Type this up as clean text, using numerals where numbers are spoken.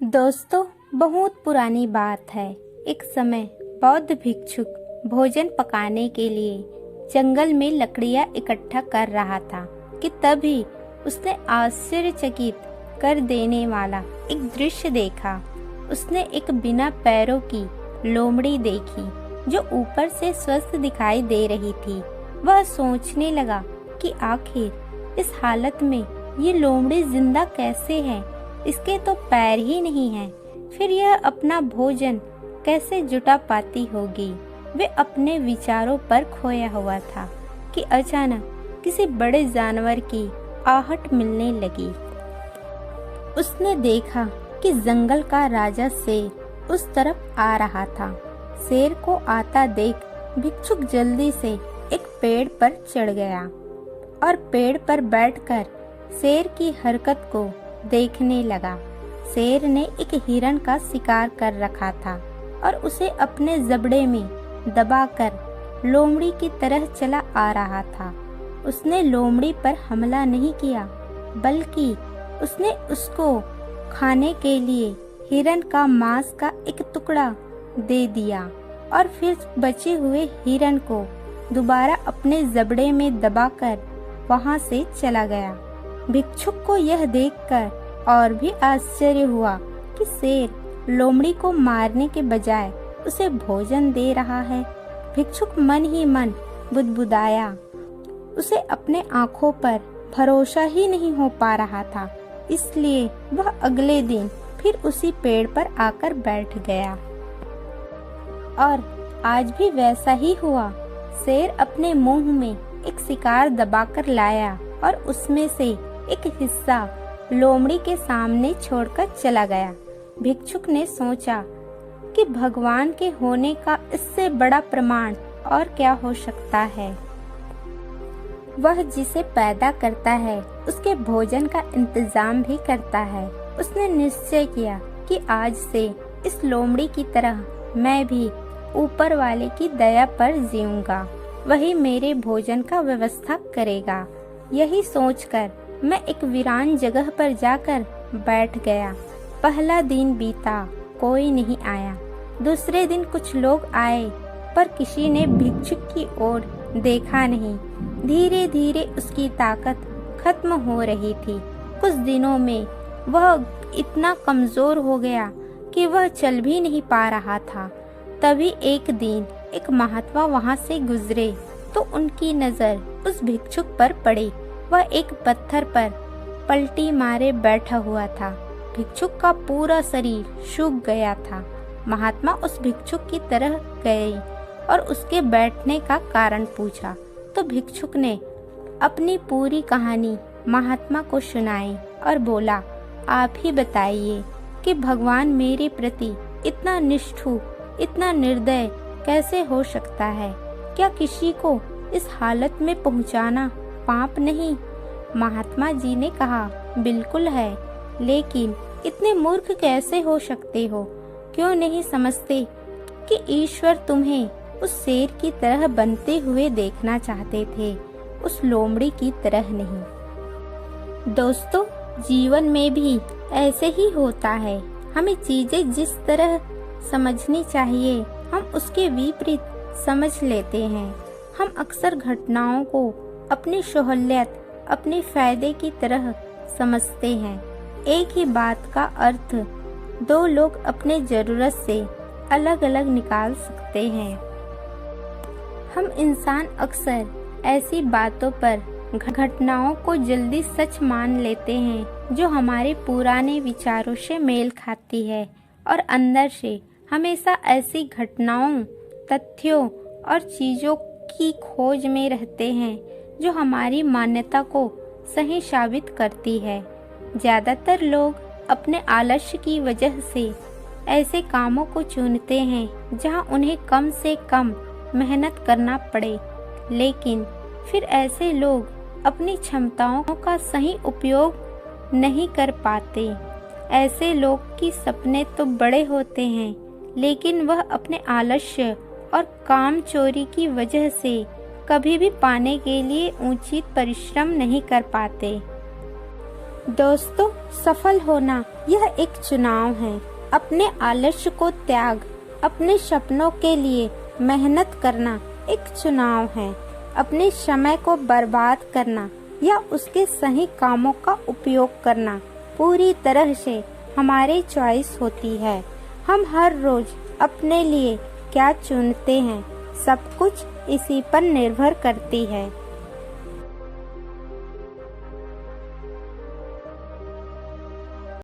दोस्तों, बहुत पुरानी बात है। एक समय बौद्ध भिक्षुक भोजन पकाने के लिए जंगल में लकड़ियां इकट्ठा कर रहा था कि तभी उसने आश्चर्यचकित कर देने वाला एक दृश्य देखा। उसने एक बिना पैरों की लोमड़ी देखी जो ऊपर से स्वस्थ दिखाई दे रही थी। वह सोचने लगा कि आखिर इस हालत में ये लोमड़ी जिंदा कैसे है, इसके तो पैर ही नहीं हैं। फिर यह अपना भोजन कैसे जुटा पाती होगी। वे अपने विचारों पर खोया हुआ था कि अचानक किसी बड़े जानवर की आहट मिलने लगी। उसने देखा कि जंगल का राजा शेर उस तरफ आ रहा था। शेर को आता देख भिक्षुक जल्दी से एक पेड़ पर चढ़ गया और पेड़ पर बैठकर शेर की हरकत को देखने लगा। शेर ने एक हिरण का शिकार कर रखा था और उसे अपने जबड़े में दबाकर लोमड़ी की तरह चला आ रहा था। उसने लोमड़ी पर हमला नहीं किया, बल्कि उसने उसको खाने के लिए हिरण का मांस का एक टुकड़ा दे दिया और फिर बचे हुए हिरण को दोबारा अपने जबड़े में दबाकर वहां से चला गया। भिक्षुक को यह देखकर और भी आश्चर्य हुआ कि शेर लोमड़ी को मारने के बजाय उसे भोजन दे रहा है। भिक्षुक मन ही मन बुदबुदाया। उसे अपने आंखों पर भरोसा ही नहीं हो पा रहा था, इसलिए वह अगले दिन फिर उसी पेड़ पर आकर बैठ गया। और आज भी वैसा ही हुआ। शेर अपने मुंह में एक शिकार दबाकर लाया और उसमें से एक हिस्सा लोमड़ी के सामने छोड़कर चला गया। भिक्षुक ने सोचा कि भगवान के होने का इससे बड़ा प्रमाण और क्या हो सकता है। वह जिसे पैदा करता है उसके भोजन का इंतजाम भी करता है। उसने निश्चय किया कि आज से इस लोमड़ी की तरह मैं भी ऊपर वाले की दया पर जीऊंगा। वही मेरे भोजन का व्यवस्था करेगा। यही सोचकर मैं एक वीरान जगह पर जाकर बैठ गया। पहला दिन बीता, कोई नहीं आया। दूसरे दिन कुछ लोग आए, पर किसी ने भिक्षुक की ओर देखा नहीं। धीरे धीरे उसकी ताकत खत्म हो रही थी। कुछ दिनों में वह इतना कमजोर हो गया कि वह चल भी नहीं पा रहा था। तभी एक दिन एक महात्मा वहां से गुजरे तो उनकी नजर उस भिक्षुक पर पड़ी। वह एक पत्थर पर पलटी मारे बैठा हुआ था। भिक्षुक का पूरा शरीर सूख गया था। महात्मा उस भिक्षुक की तरह गए और उसके बैठने का कारण पूछा तो भिक्षुक ने अपनी पूरी कहानी महात्मा को सुनाई और बोला, आप ही बताइए कि भगवान मेरे प्रति इतना निष्ठुर, इतना निर्दय कैसे हो सकता है। क्या किसी को इस हालत में पहुंचाना पाप नहीं? महात्मा जी ने कहा, बिल्कुल है, लेकिन इतने मूर्ख कैसे हो सकते हो? क्यों नहीं समझते कि ईश्वर तुम्हें उस शेर की तरह बनते हुए देखना चाहते थे, उस लोमड़ी की तरह नहीं। दोस्तों, जीवन में भी ऐसे ही होता है। हमें चीजें जिस तरह समझनी चाहिए हम उसके विपरीत समझ लेते हैं। हम अक्सर घटनाओं को अपनी सहूलियत, अपने फायदे की तरह समझते हैं। एक ही बात का अर्थ दो लोग अपने जरूरत से अलग अलग निकाल सकते हैं। हम इंसान अक्सर ऐसी बातों पर, घटनाओं को जल्दी सच मान लेते हैं जो हमारे पुराने विचारों से मेल खाती है, और अंदर से हमेशा ऐसी घटनाओं, तथ्यों और चीजों की खोज में रहते हैं जो हमारी मान्यता को सही साबित करती है। ज्यादातर लोग अपने आलस्य की वजह से ऐसे कामों को चुनते हैं जहां उन्हें कम से कम मेहनत करना पड़े, लेकिन फिर ऐसे लोग अपनी क्षमताओं का सही उपयोग नहीं कर पाते। ऐसे लोग की सपने तो बड़े होते हैं, लेकिन वह अपने आलस्य और काम चोरी की वजह से कभी भी पाने के लिए उचित परिश्रम नहीं कर पाते। दोस्तों, सफल होना यह एक चुनाव है। अपने आलस्य को त्याग, अपने सपनों के लिए मेहनत करना एक चुनाव है। अपने समय को बर्बाद करना या उसके सही कामों का उपयोग करना पूरी तरह से हमारी चॉइस होती है। हम हर रोज अपने लिए क्या चुनते हैं, सब कुछ इसी पर निर्भर करती है।